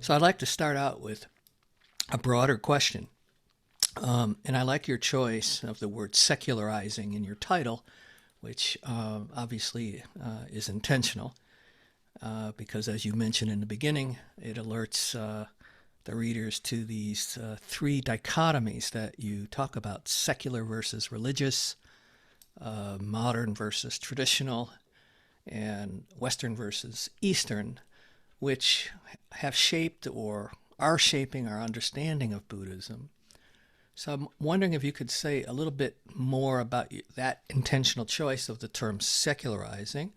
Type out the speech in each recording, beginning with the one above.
So I'd like to start out with a broader question. And I like your choice of the word secularizing in your title, which obviously is intentional because, as you mentioned in the beginning, it alerts the readers to these three dichotomies that you talk about: secular versus religious, modern versus traditional, and Western versus Eastern, which have shaped or are shaping our understanding of Buddhism. So I'm wondering if you could say a little bit more about that intentional choice of the term secularizing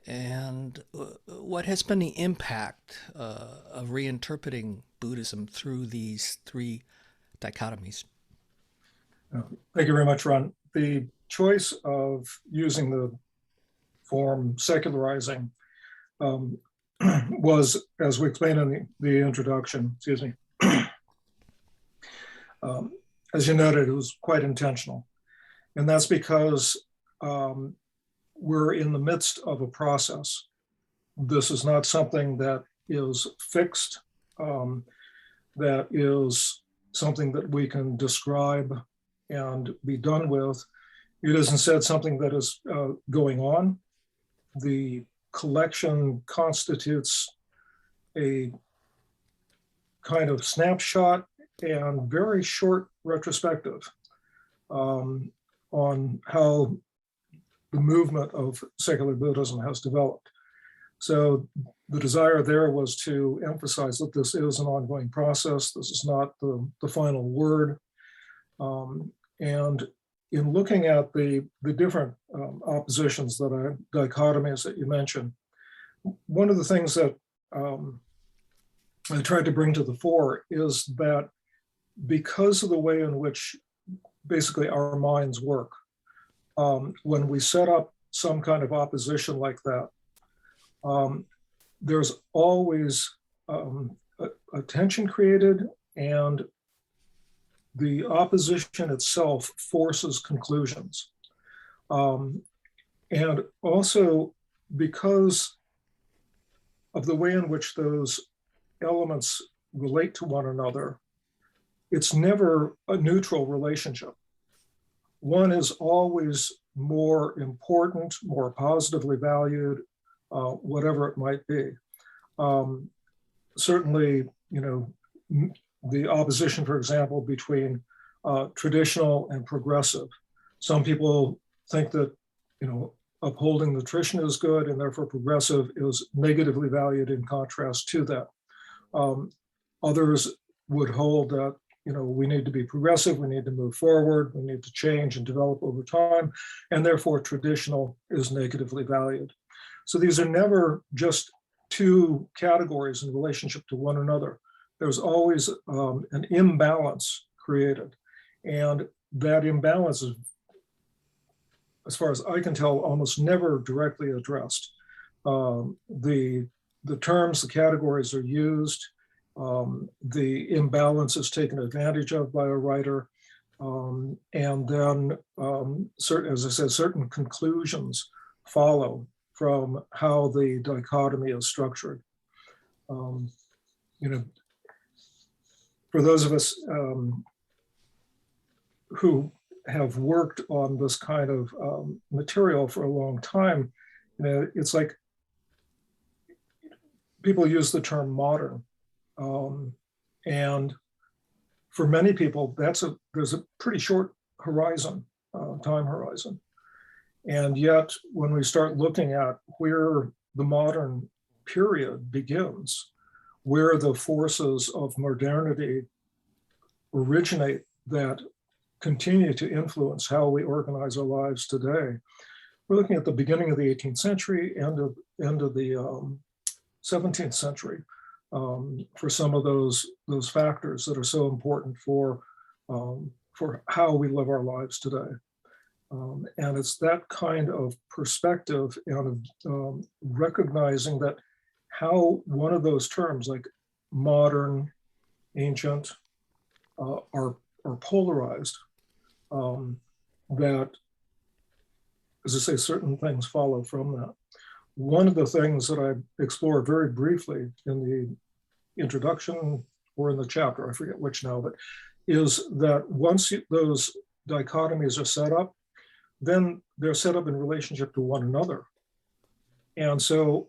and what has been the impact of reinterpreting Buddhism through these three dichotomies. Thank you very much, Ron. The choice of using the form secularizing um, was, as we explained in the introduction, excuse me, um, as you noted, it was quite intentional. And that's because um, we're in the midst of a process. This is not something that is fixed, um, that is something that we can describe and be done with. It is instead something that is going on. The collection constitutes a kind of snapshot and very short retrospective um, on how the movement of secular Buddhism has developed. So the desire there was to emphasize that this is an ongoing process. This is not the final word. And in looking at the different oppositions dichotomies that you mentioned, one of the things that I tried to bring to the fore is that because of the way in which basically our minds work, when we set up some kind of opposition like that, there's always a tension created, and the opposition itself forces conclusions. And also because of the way in which those elements relate to one another, it's never a neutral relationship. One is always more important, more positively valued, whatever it might be. Certainly, the opposition, for example, between traditional and progressive. Some people think that, upholding the tradition is good, and therefore progressive is negatively valued in contrast to that. Others would hold that, we need to be progressive, we need to move forward, we need to change and develop over time, and therefore traditional is negatively valued. So these are never just two categories in relationship to one another. There's always an imbalance created. And that imbalance is, as far as I can tell, almost never directly addressed. The terms, the categories are used, the imbalance is taken advantage of by a writer, and then, as I said, certain conclusions follow from how the dichotomy is structured. For those of us who have worked on this kind of material for a long time, it's like people use the term modern. And for many people, there's a pretty short horizon, time horizon. And yet, when we start looking at where the modern period begins, where the forces of modernity originate that continue to influence how we organize our lives today, we're looking at the beginning of the 18th century, end of the 17th century, for some of those factors that are so important for how we live our lives today. And it's that kind of perspective and recognizing that how one of those terms, like modern, ancient, are polarized, that, as I say, certain things follow from that. One of the things that I explore very briefly in introduction or in the chapter, I forget which now, but is that once those dichotomies are set up, then they're set up in relationship to one another. And so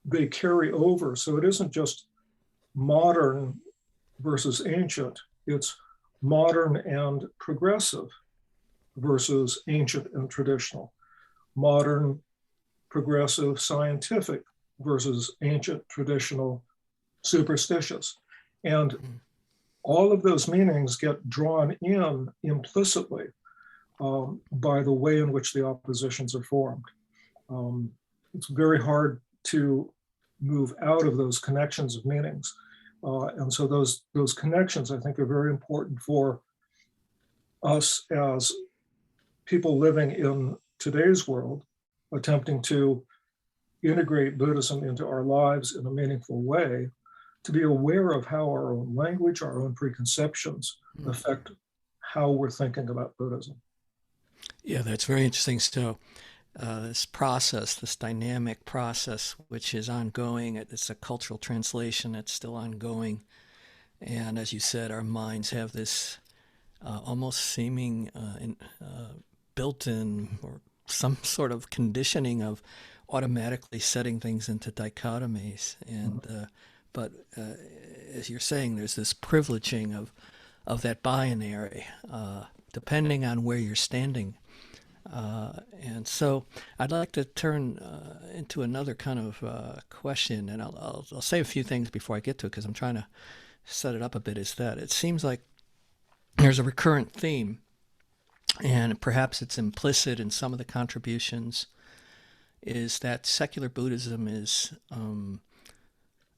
they carry over. So it isn't just modern versus ancient, it's modern and progressive versus ancient and traditional, modern, progressive, scientific versus ancient, traditional, superstitious. And all of those meanings get drawn in implicitly by the way in which the oppositions are formed. It's very hard to move out of those connections of meanings. And so those connections, I think, are very important for us as people living in today's world, attempting to integrate Buddhism into our lives in a meaningful way, to be aware of how our own language, our own preconceptions affect how we're thinking about Buddhism. Yeah, that's very interesting. So this process, this dynamic process, which is ongoing, it's a cultural translation, it's still ongoing. And as you said, our minds have this almost seeming built-in or some sort of conditioning of automatically setting things into dichotomies. And but as you're saying, there's this privileging of that binary, depending on where you're standing. And so I'd like to turn into another kind of question, and I'll say a few things before I get to it because I'm trying to set it up a bit. Is that it seems like there's a recurrent theme, and perhaps it's implicit in some of the contributions, is that secular Buddhism is,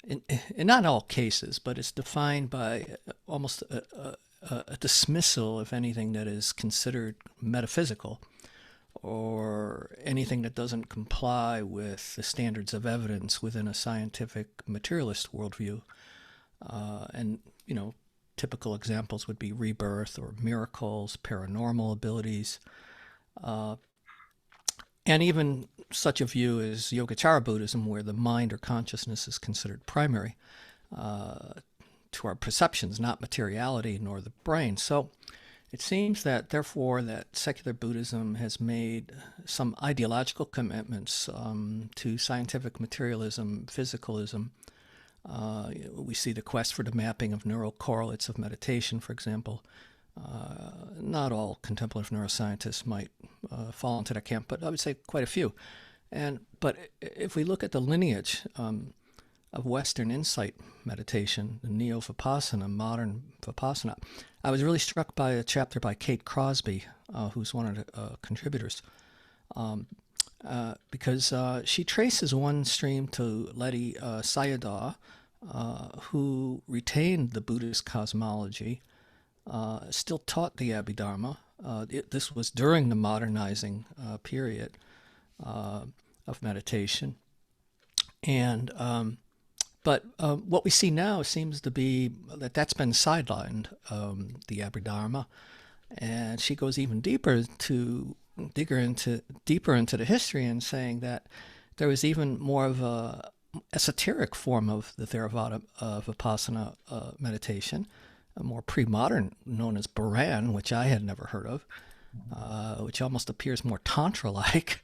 in not all cases, but it's defined by almost a dismissal of anything that is considered metaphysical or anything that doesn't comply with the standards of evidence within a scientific materialist worldview. And, typical examples would be rebirth or miracles, paranormal abilities, and even such a view as Yogacara Buddhism, where the mind or consciousness is considered primary to our perceptions, not materiality nor the brain. So it seems that, therefore, that secular Buddhism has made some ideological commitments to scientific materialism, physicalism. We see the quest for the mapping of neural correlates of meditation, for example. Not all contemplative neuroscientists might fall into that camp, but I would say quite a few. But if we look at the lineage of Western insight meditation, the neo-Vipassana, modern Vipassana, I was really struck by a chapter by Kate Crosby, who's one of the contributors, because she traces one stream to Ledi Sayadaw, who retained the Buddhist cosmology, still taught the Abhidharma. This was during the modernizing period of meditation. But what we see now seems to be that's been sidelined, the Abhidharma, and she goes even deeper into the history and saying that there was even more of a esoteric form of the Theravada Vipassana meditation, a more pre-modern, known as Baran, which I had never heard of, which almost appears more tantra-like.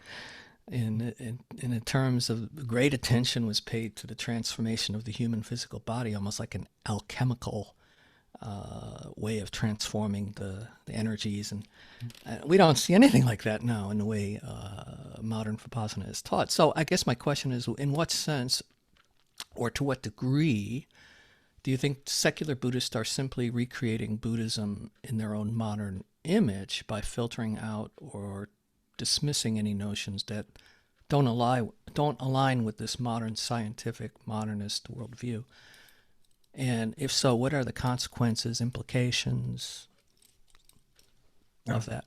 In terms of great attention was paid to the transformation of the human physical body, almost like an alchemical way of transforming the energies. And we don't see anything like that now in the way modern Vipassana is taught. So I guess my question is, in what sense or to what degree do you think secular Buddhists are simply recreating Buddhism in their own modern image by filtering out or dismissing any notions that don't align with this modern scientific modernist worldview? And if so, what are the consequences, implications of that?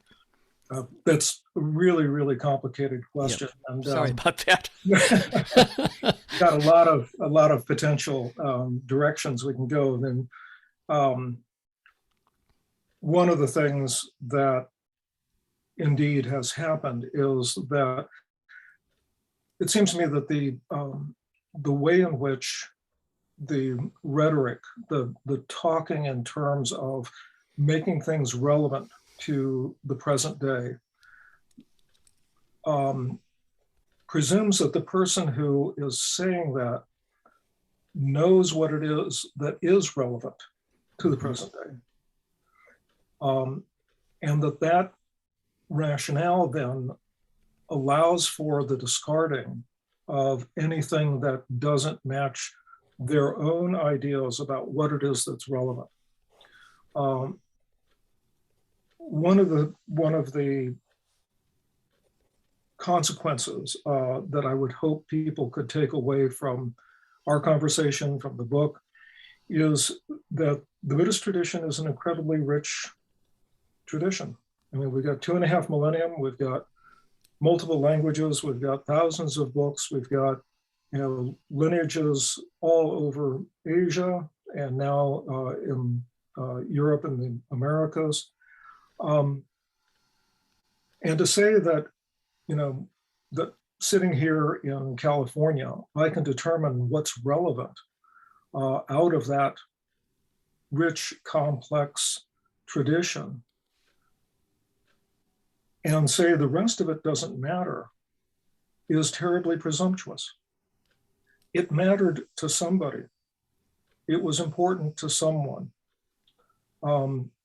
That's a really, really complicated question. Yep. And sorry about that. got a lot of potential directions we can go. And then one of the things that indeed has happened is that it seems to me that the way in which the rhetoric, the talking in terms of making things relevant to the present day, presumes that the person who is saying that knows what it is that is relevant to the present day. And that rationale then allows for the discarding of anything that doesn't match their own ideas about what it is that's relevant. One of the consequences that I would hope people could take away from our conversation, from the book, is that the Buddhist tradition is an incredibly rich tradition. I mean, we've got 2.5 millennium, we've got multiple languages, we've got thousands of books, we've got, lineages all over Asia and now in Europe and the Americas. And to say that, that sitting here in California, I can determine what's relevant out of that rich, complex tradition and say the rest of it doesn't matter is terribly presumptuous. It mattered to somebody. It was important to someone.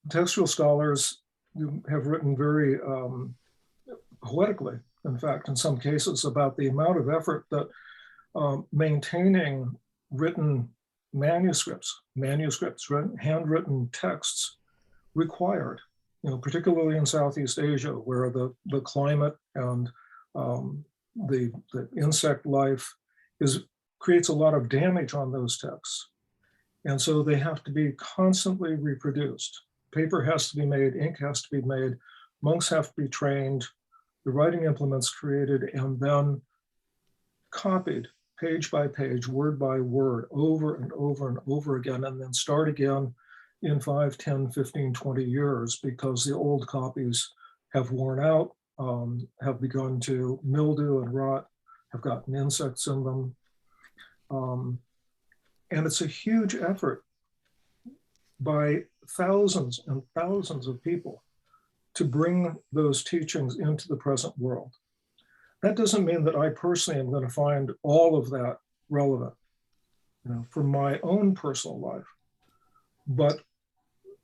Textual scholars have written very poetically, in fact, in some cases, about the amount of effort that maintaining written manuscripts, handwritten texts required, particularly in Southeast Asia, where the climate and the insect life creates a lot of damage on those texts. And so they have to be constantly reproduced. Paper has to be made, ink has to be made, monks have to be trained, the writing implements created, and then copied page by page, word by word, over and over and over again, and then start again in 5, 10, 15, 20 years, because the old copies have worn out, have begun to mildew and rot, have gotten insects in them. And it's a huge effort by thousands and thousands of people to bring those teachings into the present world. That doesn't mean that I personally am going to find all of that relevant, for my own personal life. But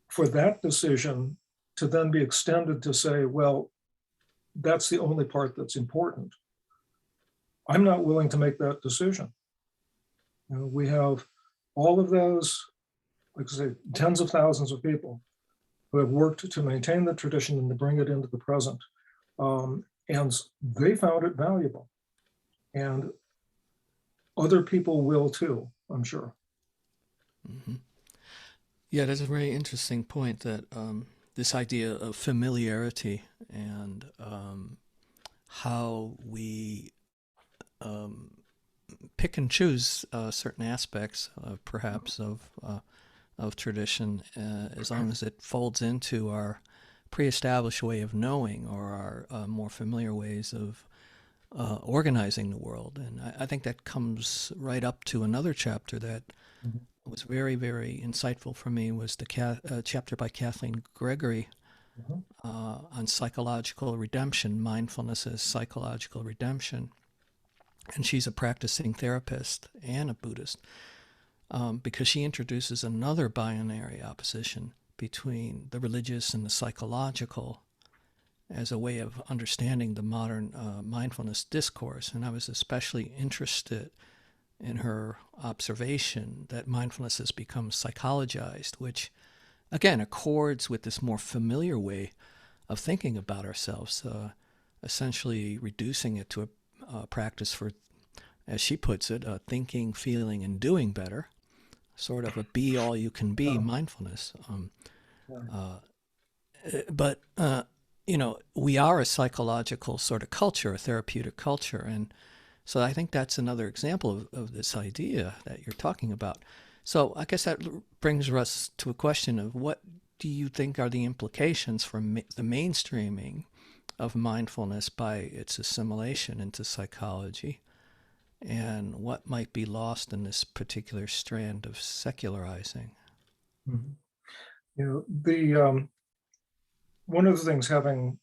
for that decision to then be extended to say, well, that's the only part that's important, I'm not willing to make that decision. We have all of those, like I say, tens of thousands of people who have worked to maintain the tradition and to bring it into the present. And they found it valuable. And other people will too, I'm sure. Mm-hmm. Yeah, that's a very interesting point, that this idea of familiarity and how we pick and choose certain aspects, perhaps, of tradition, as long as it folds into our pre-established way of knowing, or our more familiar ways of organizing the world. And I think that comes right up to another chapter that was very, very insightful for me, was the chapter by Kathleen Gregory on psychological redemption, mindfulness as psychological redemption. And she's a practicing therapist and a Buddhist, because she introduces another binary opposition between the religious and the psychological as a way of understanding the modern mindfulness discourse. And I was especially interested in her observation that mindfulness has become psychologized, which, again, accords with this more familiar way of thinking about ourselves, essentially reducing it to a practice for, as she puts it, thinking, feeling, and doing better, sort of a be all you can be mindfulness. But we are a psychological sort of culture, a therapeutic culture. And so I think that's another example of this idea that you're talking about. So I guess that brings us to a question of, what do you think are the implications for the mainstreaming of mindfulness by its assimilation into psychology? and what might be lost in this particular strand of secularizing? Mhm. You know, the one of the things, having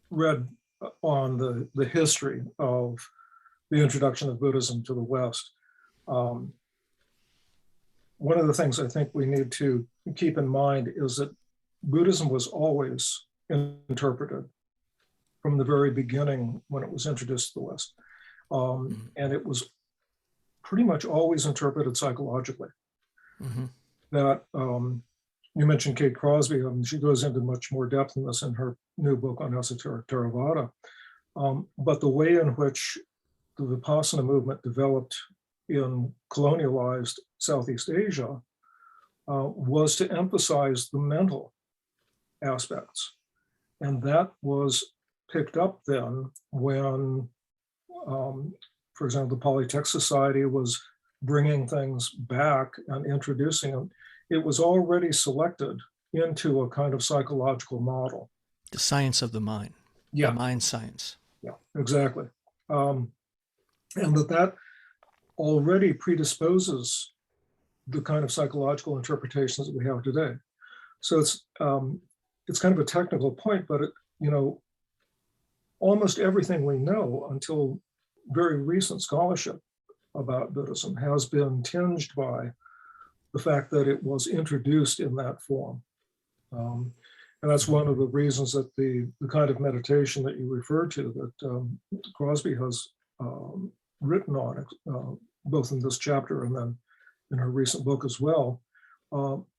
read on the history of the introduction of Buddhism to the West, um, one of the things I think we need to keep in mind is that Buddhism was always interpreted from the very beginning when it was introduced to the West. And it was pretty much always interpreted psychologically. Mm-hmm. That you mentioned Kate Crosby, she goes into much more depth in this in her new book on esoteric Theravada. But the way in which the Vipassana movement developed in colonialized Southeast Asia was to emphasize the mental aspects. And that was picked up then when, for example, the Polytech Society was bringing things back and introducing them. It was already selected into a kind of psychological model. The science of the mind. Yeah. The mind science. Yeah, exactly. And that already predisposes the kind of psychological interpretations that we have today. So it's kind of a technical point, but almost everything we know until very recent scholarship about Buddhism has been tinged by the fact that it was introduced in that form. And that's one of the reasons that the kind of meditation that you referred to, that Crosby has written on, both in this chapter and then in her recent book as well,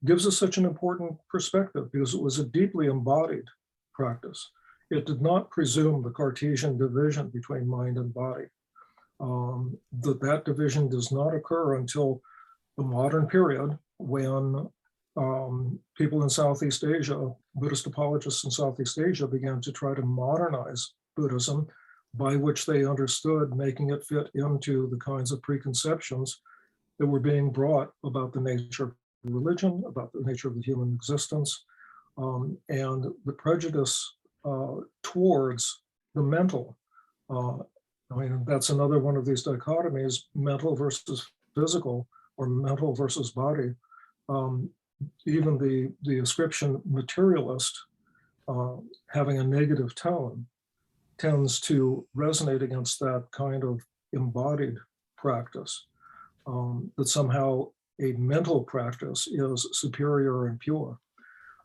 gives us such an important perspective, because it was a deeply embodied practice. It did not presume the Cartesian division between mind and body. That division does not occur until the modern period, when people in Southeast Asia, Buddhist apologists in Southeast Asia, began to try to modernize Buddhism, by which they understood making it fit into the kinds of preconceptions that were being brought about the nature of religion, about the nature of the human existence, and the prejudice towards the mental. That's another one of these dichotomies: mental versus physical, or mental versus body. Even the ascription materialist, having a negative tone, tends to resonate against that kind of embodied practice, that somehow a mental practice is superior and pure.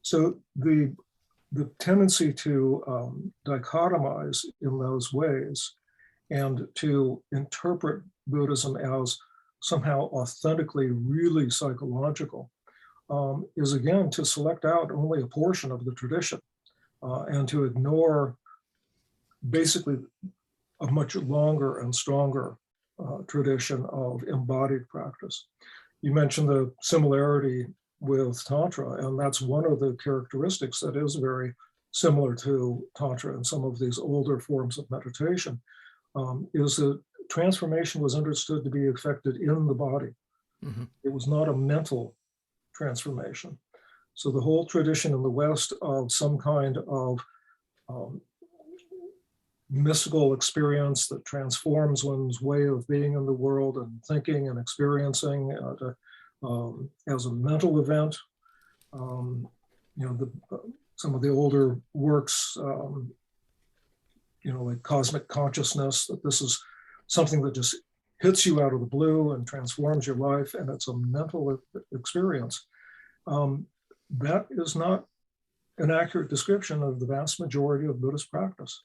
So the tendency to dichotomize in those ways, and to interpret Buddhism as somehow authentically really psychological, is again to select out only a portion of the tradition, and to ignore basically a much longer and stronger tradition of embodied practice. You mentioned the similarity with Tantra, and that's one of the characteristics that is very similar to Tantra and some of these older forms of meditation, is that transformation was understood to be effected in the body. Mm-hmm. It was not a mental transformation. So the whole tradition in the West of some kind of mystical experience that transforms one's way of being in the world and thinking and experiencing as a mental event. Some of the older works, like Cosmic Consciousness, that this is something that just hits you out of the blue and transforms your life, and it's a mental experience. That is not an accurate description of the vast majority of Buddhist practice.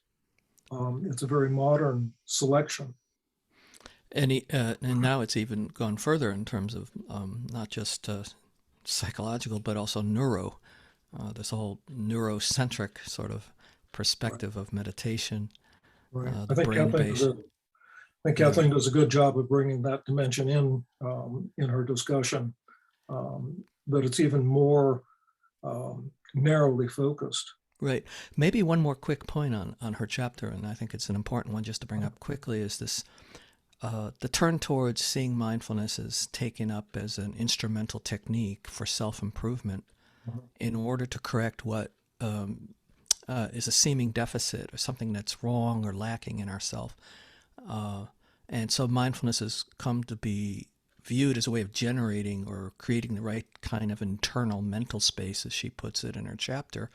It's a very modern selection. And now it's even gone further in terms of not just psychological, but also neuro. This whole neurocentric sort of perspective of meditation, Right. the brain base. I think Kathleen does a good job of bringing that dimension in her discussion, but it's even more narrowly focused. Right. Maybe one more quick point on her chapter, and I think it's an important one just to bring up quickly, is this the turn towards seeing mindfulness as taken up as an instrumental technique for self-improvement in order to correct what is a seeming deficit or something that's wrong or lacking in ourself. And so mindfulness has come to be viewed as a way of generating or creating the right kind of internal mental space, as she puts it in her chapter.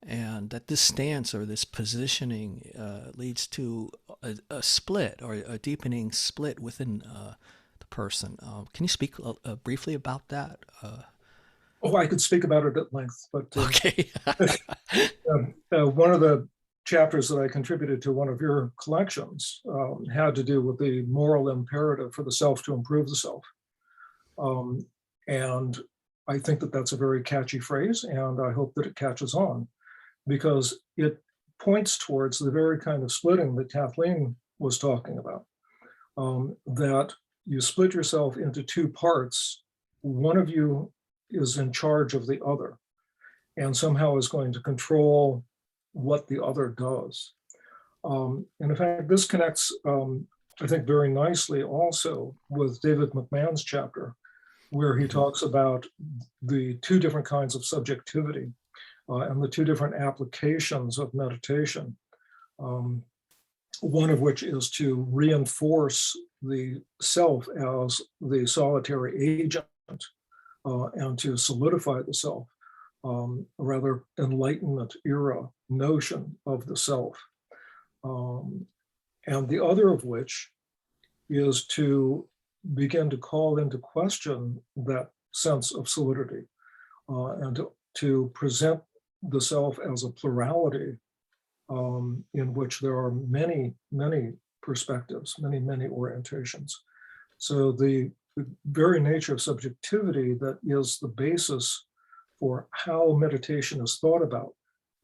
And that this stance or this positioning leads to a split or a deepening split within the person. Can you speak briefly about that? Oh, I could speak about it at length, but Okay. one of the chapters that I contributed to one of your collections had to do with the moral imperative for the self to improve the self. And I think that that's a very catchy phrase, and I hope that it catches on, because it points towards the very kind of splitting that Kathleen was talking about, that you split yourself into two parts. One of you is in charge of the other and somehow is going to control what the other does. And in fact, this connects, I think, very nicely also with David McMahon's chapter, where he talks about the two different kinds of subjectivity and the two different applications of meditation. One of which is to reinforce the self as the solitary agent and to solidify the self, a rather Enlightenment era notion of the self. And the other of which is to begin to call into question that sense of solidity and to present the self as a plurality in which there are many, many perspectives, many, many orientations. So the very nature of subjectivity that is the basis for how meditation is thought about.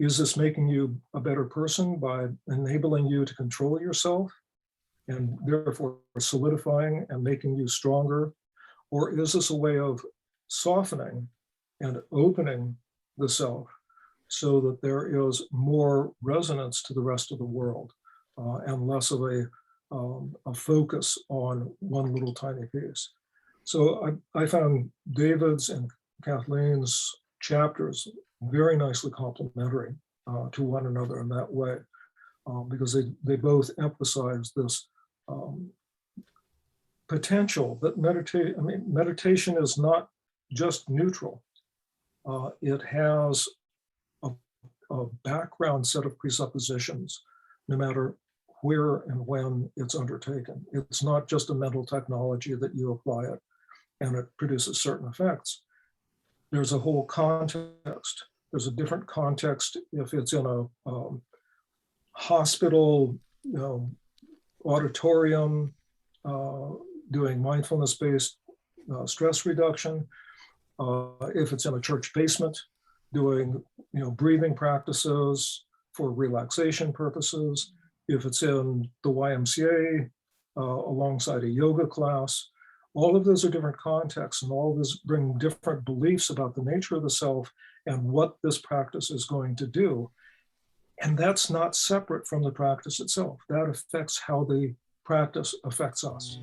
Is this making you a better person by enabling you to control yourself and therefore solidifying and making you stronger? Or is this a way of softening and opening the self so that there is more resonance to the rest of the world and less of a focus on one little tiny piece? So I found David's and Kathleen's chapters very nicely complementary to one another in that way, because they both emphasize this potential that meditation is not just neutral. It has a background set of presuppositions, no matter where and when it's undertaken. It's not just a mental technology that you apply it and it produces certain effects. There's a whole context. There's a different context if it's in a hospital, auditorium, doing mindfulness-based stress reduction. If it's in a church basement, doing breathing practices for relaxation purposes. If it's in the YMCA alongside a yoga class. All of those are different contexts, and all of those bring different beliefs about the nature of the self and what this practice is going to do. And that's not separate from the practice itself. That affects how the practice affects us.